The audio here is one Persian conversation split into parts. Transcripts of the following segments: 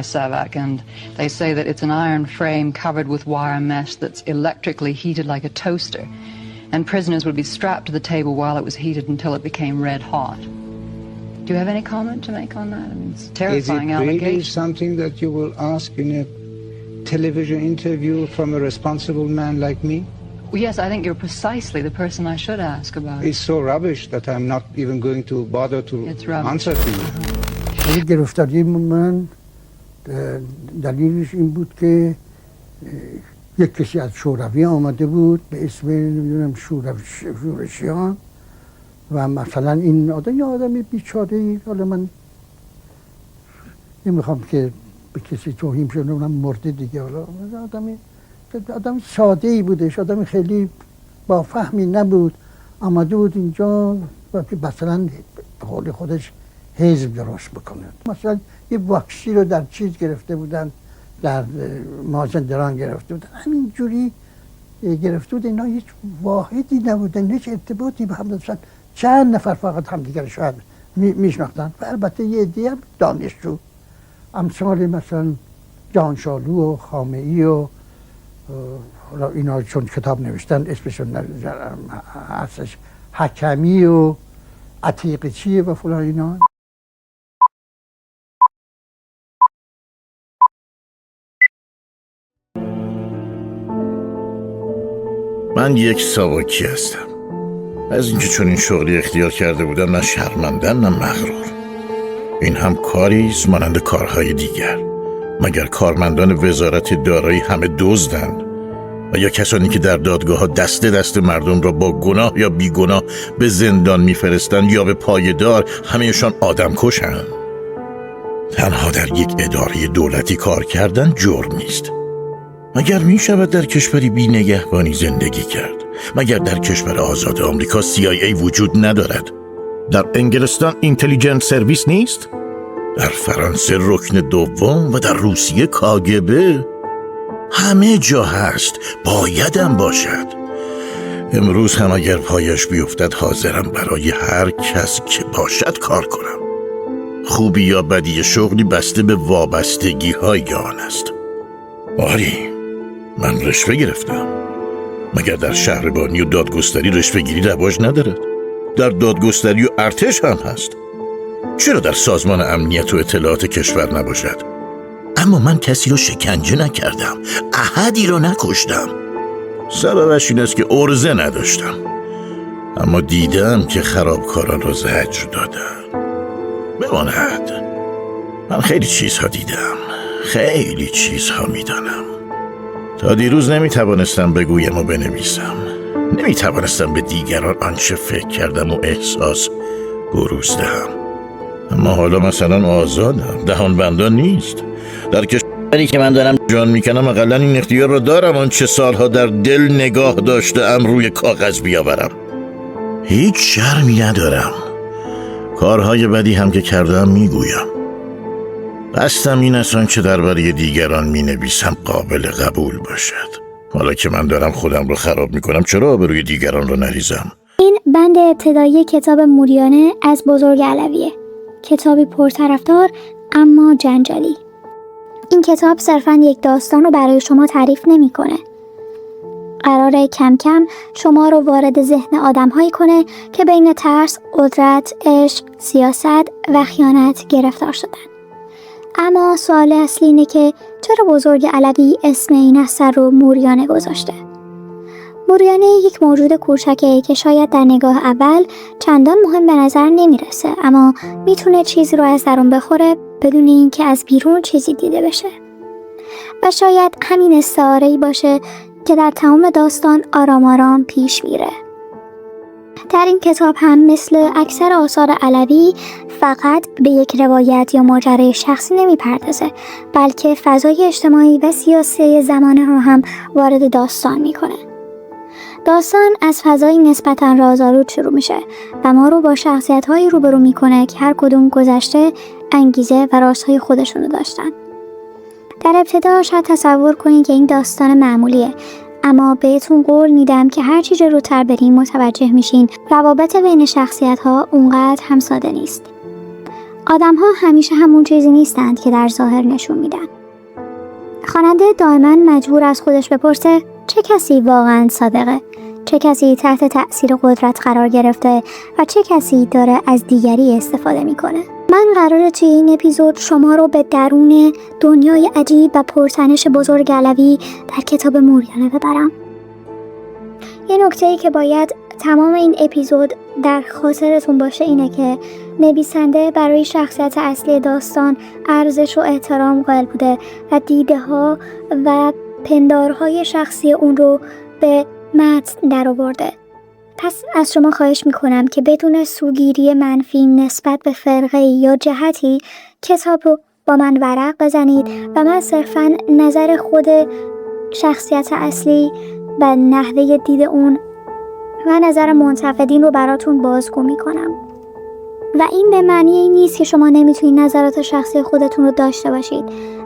Savac, and they say that it's an iron frame covered with wire mesh that's electrically heated like a toaster, and prisoners would be strapped to the table while it was heated until it became red hot. Do you have any comment to make on that? I mean, it's a terrifying allegation. Is it really something that you will ask in a television interview from a responsible man like me? Well, yes, I think you're precisely the person I should ask about it. It's so rubbish that I'm not even going to bother to answer to you. گرفتاری من دلیلش این بود که یک کسی از شوروی آمده بود به اسم نمیدونم شورشیان و مثلا این آدم یه آدمی بیچاره‌ای، حالا من نمیخوام که به کسی توهین شه، اونم مرده دیگه، حالا آدم ساده‌ای بودش، آدم خیلی با فهمی نبود، آمده بود اینجا و مثلا به قول خودش حزب درست بکنه. مثلا یه واکسی رو در چیز گرفته بودن، در مازندران گرفته بودن، همینجوری گرفته بود، اینا هیچ واحدی نبودن، هیچ ارتباطی به هم نداشتن، چند نفر فقط همدیگر شاید میشناختن و البته یه عده هم دانشجو امثال مثلا جانشالو و خامعی و اینا چون کتاب نوشتن اسمشون هستش، حکمی و عتیقچی و فلان اینا. من یک ساواکی هستم. از اینکه چون این شغلی اختیار کرده بودم نه شرمندم نه مغرور. این هم کاری است مانند کارهای دیگر. مگر کارمندان وزارت دارایی همه دزدند و یا کسانی که در دادگاه ها دست مردم را با گناه یا بیگناه به زندان میفرستند یا به پایه‌دار همهشان آدم کشند؟ تنها در یک اداره دولتی کار کردن جرم نیست. مگر می شود در کشوری بی نگهبانی زندگی کرد؟ مگر در کشور آزاد آمریکا CIA وجود ندارد؟ در انگلستان اینتلیجنس سرویس نیست؟ در فرانسه رکن دوم و در روسیه KGB؟ همه جا هست، بایدم باشد. امروز هم اگر پایش بیفتد حاضرم برای هر کس که باشد کار کنم. خوبی یا بدی شغلی بسته به وابستگی های آن است. آری، من رشوه گرفتم. مگر در شهربانی و دادگستری رشوه گیری رواج ندارد؟ در دادگستری و ارتش هم هست. چرا در سازمان امنیت و اطلاعات کشور نباشد؟ اما من کسی رو شکنجه نکردم، احدی رو نکشتم. سببش این است که عرضه نداشتم. اما دیدم که خرابکاران را زجر دادن. بماند، من خیلی چیزها دیدم، خیلی چیزها میدانم. تا دیروز نمیتوانستم بگویم و بنویسم، نمیتوانستم به دیگران آنچه فکر کردم و احساس بروز دهم. اما حالا مثلا آزادم، دهان بندان نیست. در کشوری که من دارم جان میکنم اقلا این اختیار را دارم آنچه سالها در دل نگاه داشتم روی کاغذ بیاورم. هیچ شرمی ندارم. کارهای بدی هم که کردم میگویم. قصدم این است آنچه درباره دیگران مینویسم قابل قبول باشد. حالا که من دارم خودم رو خراب میکنم چرا آبروی دیگران رو نریزم؟ این بند ابتدایی کتاب موریانه از بزرگ علویه. کتابی پرطرفدار اما جنجالی. این کتاب صرفاً یک داستان رو برای شما تعریف نمیکنه. قراره کم کم شما رو وارد ذهن آدم‌هایی کنه که بین ترس، قدرت، عشق، سیاست و خیانت گرفتار شدن. اما سوال اصلی اینه که چرا بزرگ علوی اسم این اثر رو موریانه گذاشته؟ موریانه یک موجود کوچکه که شاید در نگاه اول چندان مهم به نظر نمیرسه، اما میتونه چیزی رو از درون بخوره بدون اینکه از بیرون چیزی دیده بشه. و شاید همین استعاره‌ای باشه که در تمام داستان آرام آرام پیش میره. در این کتاب هم مثل اکثر آثار علوی فقط به یک روایت یا ماجرای شخصی نمیپردازه، بلکه فضای اجتماعی و سیاسی زمانه رو هم وارد داستان میکنه. داستان از فضای نسبتاً رازآلود شروع میشه و ما رو با شخصیت‌هایی روبرو میکنه که هر کدوم گذشته، انگیزه و رازهای خودشونو داشتن. در ابتدا شاید تصور کنید که این داستان معمولیه، اما بهتون قول میدم که هرچی جلوتر بریم متوجه میشین روابط بین شخصیت‌ها اونقدر هم ساده نیست. آدم‌ها همیشه همون چیزی نیستند که در ظاهر نشون میدن. خواننده دائما مجبور از خودش بپرسه چه کسی واقعا صادقه؟ چه کسی تحت تأثیر قدرت قرار گرفته و چه کسی داره از دیگری استفاده میکنه؟ من قراره توی این اپیزود شما رو به درون دنیای عجیب و پرتنش بزرگ علوی در کتاب موریانه ببرم. یه نکته‌ای که باید تمام این اپیزود در خاطرتون باشه اینه که نویسنده برای شخصیت اصلی داستان ارزش و احترام قائل بوده و دیده ها و پندارهای شخصی اون رو به متن در آورده. پس از شما خواهش میکنم که بدون سوگیری منفی نسبت به فرقه یا جهتی کتاب رو با من ورق بزنید و من صرفاً نظر خود شخصیت اصلی و نحوه دید اون و نظر منتقدین رو براتون بازگو میکنم. و این به معنی این نیست که شما نمیتونید نظرات شخصی خودتون رو داشته باشید.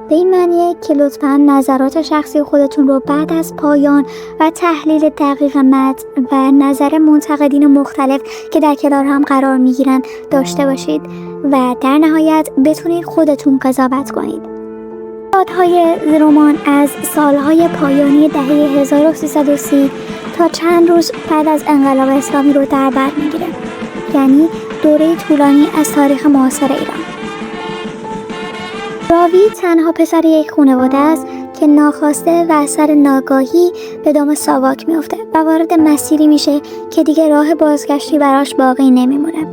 به این معنیه که لطفاً نظرات شخصی خودتون رو بعد از پایان و تحلیل دقیق متن و نظر منتقدین مختلف که در کنار هم قرار میگیرن داشته باشید و در نهایت بتونید خودتون قضاوت کنید. یادهای رمان از سالهای پایانی دهه 1330 تا چند روز بعد از انقلاب اسلامی رو در بر میگیره، یعنی دوره طولانی از تاریخ معاصر ایران. راوی تنها پسر یک خانواده است که ناخواسته و اثر ناگاهی به دام ساواک میفته و وارد مسیری میشه که دیگه راه بازگشتی براش باقی نمیمونه.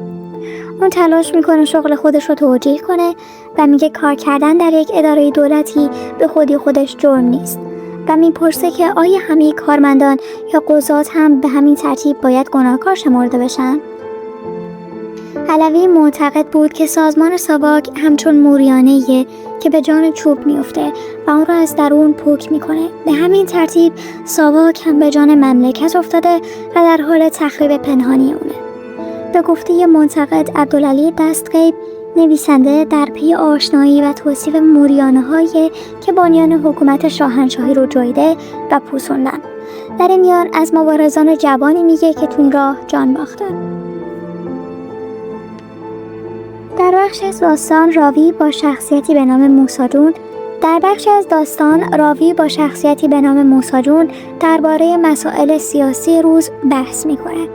اون تلاش میکنه شغل خودش رو توجیه کنه و میگه کار کردن در یک اداره دولتی به خودش جرم نیست و میپرسه که آیا همه کارمندان یا قضات هم به همین ترتیب باید گناهکار شمرده بشن؟ علوی معتقد بود که سازمان ساواک همچون موریانه‌ایه که به جان چوب میفته و اون رو از درون پوک میکنه. به همین ترتیب ساواک هم به جان مملکت افتاده و در حال تخریب پنهانی اونه. به گفته منتقد عبدالعلی دستغیب، نویسنده در پی آشنایی و توصیف موریانه‌هایی که بانیان حکومت شاهنشاهی رو جویده و پوسوندن. در این میان از مبارزان جوانی میگه که تو این راه جان باختن. در بخش از داستان راوی با شخصیتی به نام موسی جون درباره مسائل سیاسی روز بحث میکنه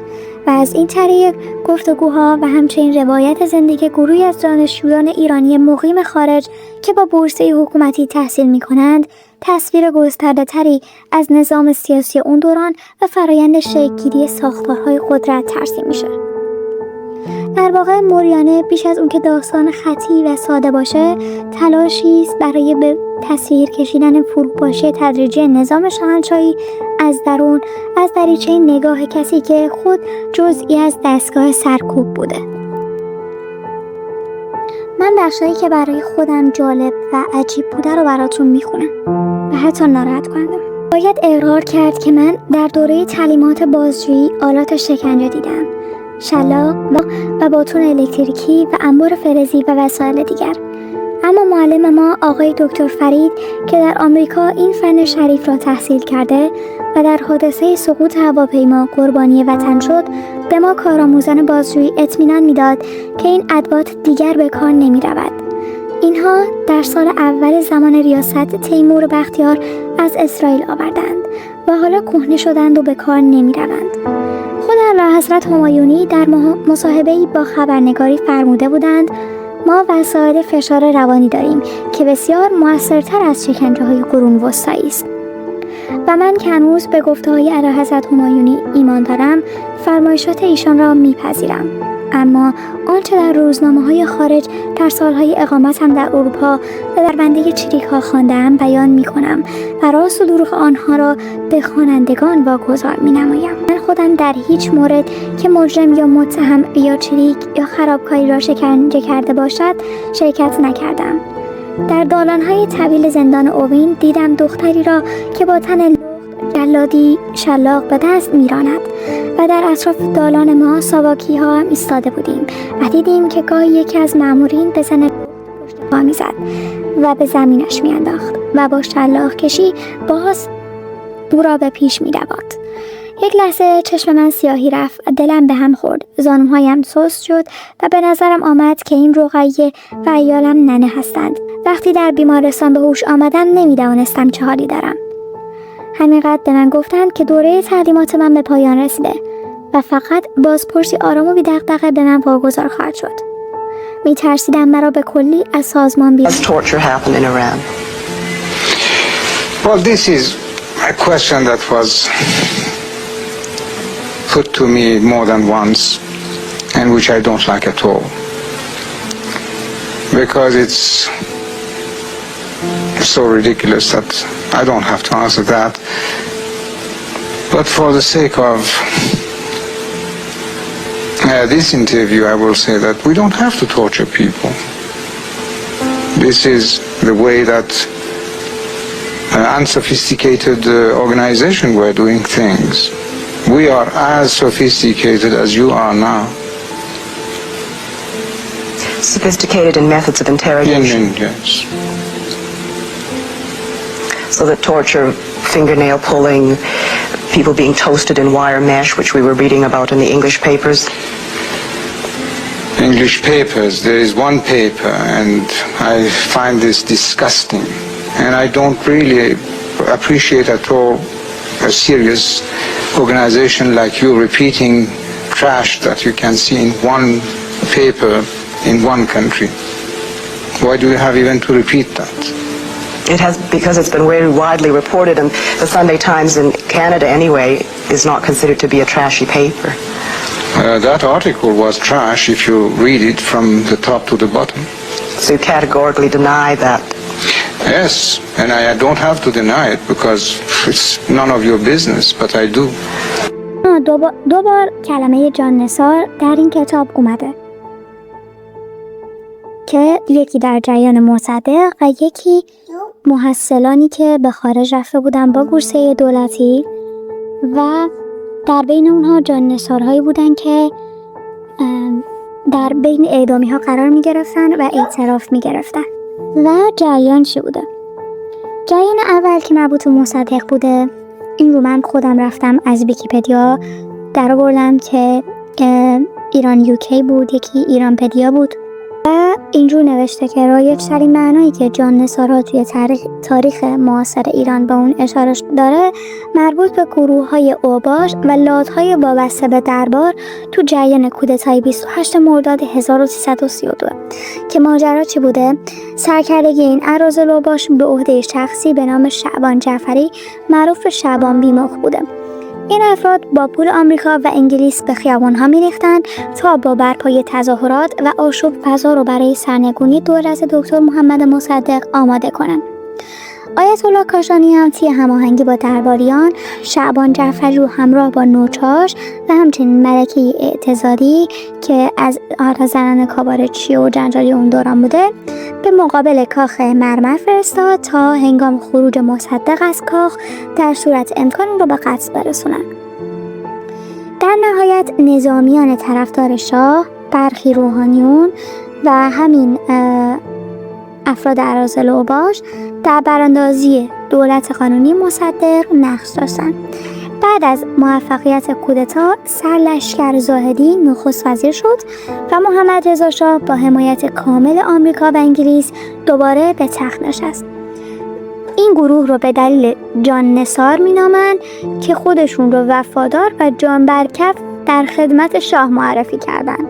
و از این طریق گفتگوها و همچنین روایت زندگی گروهی از دانشجویان ایرانی مقیم خارج که با بورسه حکومتی تحصیل میکنند تصویر گسترده‌تری از نظام سیاسی اون دوران و فرایند شکل‌گیری ساختارهای قدرت ترسیم میشه. در واقع موریانه بیش از اون که داستان خطی و ساده باشه، تلاشی است برای به تصویر کشیدن فروپاشی تدریجی نظام شاهنشاهی از درون، از دریچه نگاه کسی که خود جزئی از دستگاه سرکوب بوده. من بخشایی که برای خودم جالب و عجیب بوده رو براتون میخونم و حتی ناراحت کنندم. باید اقرار کرد که من در دوره تعلیمات بازجویی آلات شکنجه دیدم، شلاق و باتون الکتریکی و انبار فلزی و وسایل دیگر. اما معلم ما آقای دکتر فرید که در آمریکا این فن شریف را تحصیل کرده و در حادثه سقوط هواپیما قربانی وطن شد، به ما کارآموزان بازجویی اطمینان میداد که این ادوات دیگر به کار نمی رود. اینها در سال اول زمان ریاست تیمور بختیار از اسرائیل آوردند و حالا کهنه شدند و به کار نمی روند. خود اعلیحضرت همایونی در مصاحبه‌ای با خبرنگاری فرموده بودند ما وسایل فشار روانی داریم که بسیار موثرتر از شکنجه‌های قرون وسطایی است. و من که هنوز به گفته‌های اعلیحضرت همایونی ایمان دارم، فرمایشات ایشان را میپذیرم. اما آنچه در روزنامه‌های خارج در سالهای اقامتم در اروپا و در بندگی چریک‌ها خوانده‌ام بیان می‌کنم و راست و دروغ آنها را به خوانندگان واگذار می‌نمایم. من خودم در هیچ مورد که مجرم یا متهم یا چریک یا خرابکاری را شکنجه کرده باشد شرکت نکردم. در دالان‌های طویل زندان اوین دیدم دختری را که با تن لخت جلادی شلاق به دست می‌راند و در اطراف دالان ما ساواکی ها هم ایستاده بودیم و دیدیم که گاهی یکی از مامورین به زن پشت پا می‌زد و به زمینش می‌انداخت و با شلاق کشی باز او را به پیش می‌دواد. یک لحظه چشم من سیاهی رفت و دلم به هم خورد. زانوهایم سست شد و به نظرم آمد که این رقیه و عیالم ننه هستند. وقتی در بیمارستان به هوش آمدم نمیدانستم چه حالی دارم. همینقدر به من گفتند که دوره تعلیمات من به پایان رسیده و فقط بازپرسی آرام و بی‌دغدغه به من واگذار خواهد شد. میترسیدم مرا به کلی از سازمان بیرون. Well, this is a question that was put to me more than once and which I don't like at all. Because it's so ridiculous that I don't have to answer that. But for the sake of this interview, I will say that we don't have to torture people. This is the way that unsophisticated organization were doing things. We are as sophisticated as you are now. Sophisticated in methods of interrogation. Yes. So that torture, fingernail pulling, people being toasted in wire mesh, which we were reading about in the English papers. English papers, there is one paper, and I find this disgusting. And I don't really appreciate at all a serious organization like you repeating trash that you can see in one paper in one country. Why do you have even to repeat that? It has, because it's been very widely reported, and the Sunday Times in Canada anyway is not considered to be a trashy paper. That article was trash if you read it from the top to the bottom. So you categorically deny that? Yes, and I don't have to deny it because it's none of your business, but I do. دو بار کلمه جان نثار در این کتاب اومده که یکی در جریان مصدق و یکی محصلانی که به خارج رفته بودن با بورسیه دولتی و در بین اونها جان نثارهایی بودن که در بین اعدامی ها قرار می گرفتن و اعتراف می گرفتن. و جریان چی بوده؟ جریان اول که مربوط به مصدق بوده، این رو من خودم رفتم از ویکی‌پدیا در آوردم که ایران یوکی بود، یکی ایران پدیا بود و اینجور نوشته که رایج ترین معنایی که جان نثارها توی تاریخ معاصر ایران به اون اشاره داره مربوط به گروه های اوباش و لات‌های وابسته به دربار تو جریان کودتای 28 مرداد 1332 که ماجرا چی بوده؟ سرکردگی این اراذل اوباش به عهده شخصی به نام شعبان جعفری معروف به شعبان بیمخ بوده. این افراد با پول آمریکا و انگلیس به خیابان‌ها می‌ریختند تا با برپای تظاهرات و آشوب فضا رو برای سرنگونی دولت دکتر محمد مصدق آماده کنند. آیت الله کاشانی هم طی هماهنگی با درباریان شعبان جعفری رو همراه با نوچاش و همچنین ملکه اعتزادی که از زنان کابارچی و جنجالی اون دوران بوده به مقابل کاخ مرمر فرستاد تا هنگام خروج مصدق از کاخ در صورت امکان اون رو به قتل برسونن. در نهایت نظامیان طرفدار شاه، برخی روحانیون و همین افراد اراذل اوباش در براندازی دولت قانونی مصدق نقش داشتند. بعد از موفقیت کودتا سرلشکر زاهدی نخست وزیر شد و محمد رضا شاه با حمایت کامل آمریکا و انگلیس دوباره به تخت نشست. این گروه رو به دلیل جان نثار مینامند که خودشون رو وفادار و جان برکف در خدمت شاه معرفی کردند.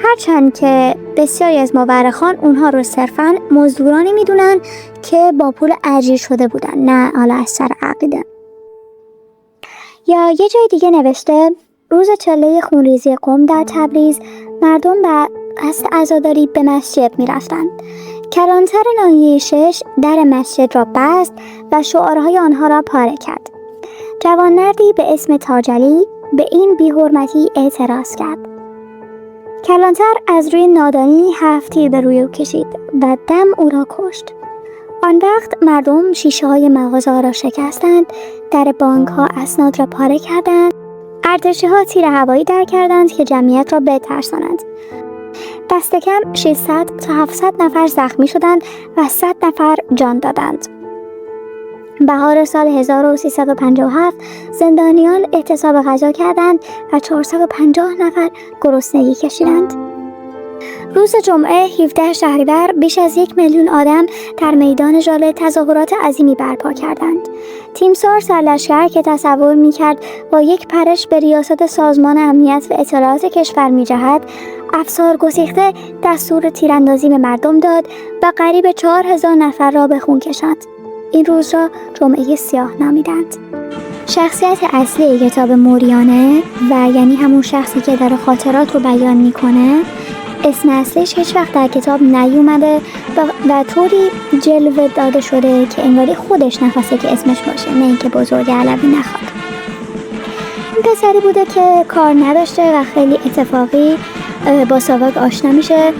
هرچند که بسیاری از مورخان اونها رو صرفاً مزدورانی میدونن که با پول اجیر شده بودن، نه حالا از سر عقیده. یا یه جای دیگه نوشته روز چله خونریزی قم در تبریز مردم به قصد عزاداری به مسجد میرفتند. کلانتر ناحیه 6 در مسجد را بست و شعارهای آنها را پاره کرد. جوانمردی به اسم تاجلی به این بی‌حرمتی اعتراض کرد. کلانتر از روی نادانی 7 تیر به روی او کشید و دم او را کشت. آن وقت مردم شیشه های مغازه را شکستند، در بانک ها اسناد را پاره کردند، ارتشی ها تیر هوایی در کردند که جمعیت را بترسانند. دست کم 600 تا 700 نفر زخمی شدند و 100 نفر جان دادند. بهار سال 1357 زندانیان اعتصاب غذا کردند و 450 نفر گرسنگی کشیدند. روز جمعه 17 شهریور بیش از 1 میلیون آدم در میدان ژاله تظاهرات عظیمی برپا کردند. تیمسار سرلشکر که تصور می‌کرد با یک پرش به ریاست سازمان امنیت و اطلاعات کشور می‌جهد، افسار گسیخته دستور تیراندازی به مردم داد و قریب 4000 نفر را به خون کشاند. این روز را جمعه سیاه نامیدند. شخصیت اصلی کتاب موریانه و یعنی همون شخصی که در خاطرات رو بیان میکنه، اسم اصلیش هیچ وقت در کتاب نیومده و طوری جلوه داده شده که انگاری خودش نخواسته که اسمش باشه، نه اینکه بزرگ علوی نخواد. این پسری بوده که کار نداشته و خیلی اتفاقی با ساواک آشنا میشه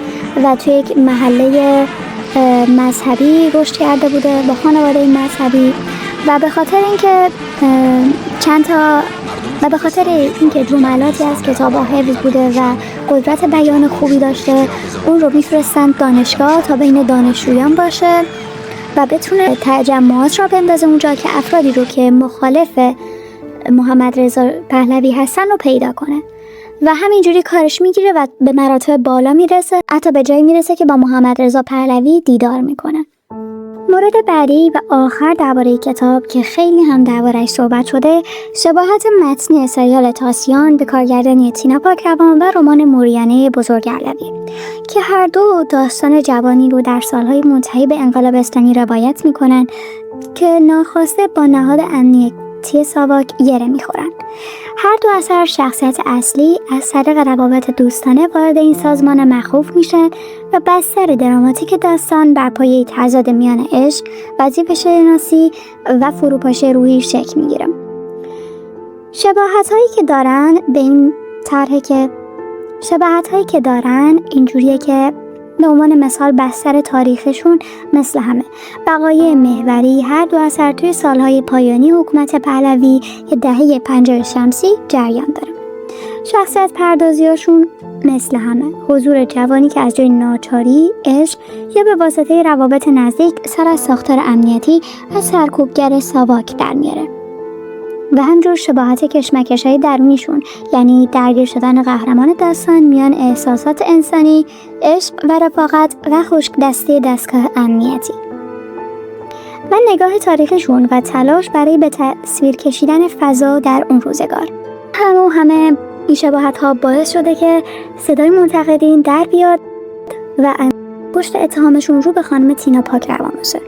و توی یک محله مذهبی رشد کرده بوده با خانواده مذهبی و به خاطر اینکه جملاتی از کتاب‌ها حفظ بوده و قدرت بیان خوبی داشته، اون رو میفرستند دانشگاه تا بین دانشجویان باشه و بتونه تجمعات را بندازه اونجا که افرادی رو که مخالف محمد رضا پهلوی هستن رو پیدا کنه و همینجوری کارش میگیره و به مراتب بالا میرسه، حتی به جایی میرسه که با محمد رضا پهلوی دیدار میکنه. مورد بعدی و آخر درباره کتاب که خیلی هم درباره‌اش صحبت شده، شباهت متنی سریال تاسیان به کارگردانی تینا پاکروان و رمان موریانه بزرگ علوی که هر دو داستان جوانی رو در سالهای منتهی به انقلاب اسلامی روایت میکنن که ناخواسته با نهاد امنیتی ساواک گره میخورن. هر دو اثر شخصیت اصلی از طریق روابط دوستانه وارد این سازمان مخوف میشن و بستر دراماتیک داستان بر پایه تضاد میان عشق، وظیفه شناسی و فروپاشی روحی شکل میگیره. شباهت هایی که دارن اینجوریه که به عنوان مثال بستر تاریخشون مثل همه. وقایع محوری هر دو اثر توی سالهای پایانی حکومت پهلوی که دهه 50 شمسی جریان داره. شخصیت پردازیاشون مثل همه. حضور جوانی که از جای ناچاری، عشق یا به واسطه روابط نزدیک سر از ساختار امنیتی و سرکوبگر ساواک در میاره. و همجور شباهت کشمکش‌های درونیشون، یعنی درگیر شدن قهرمان داستان میان احساسات انسانی، عشق و رفاقت و خشک دستی دستگاه امنیتی و نگاه تاریخشون و تلاش برای به تصویر کشیدن فضا در اون روزگار. همه این شباهت‌ها باعث شده که صدای منتقدین در بیاد و پشت اتهامشون رو به خانم تینا پاکروان باشه.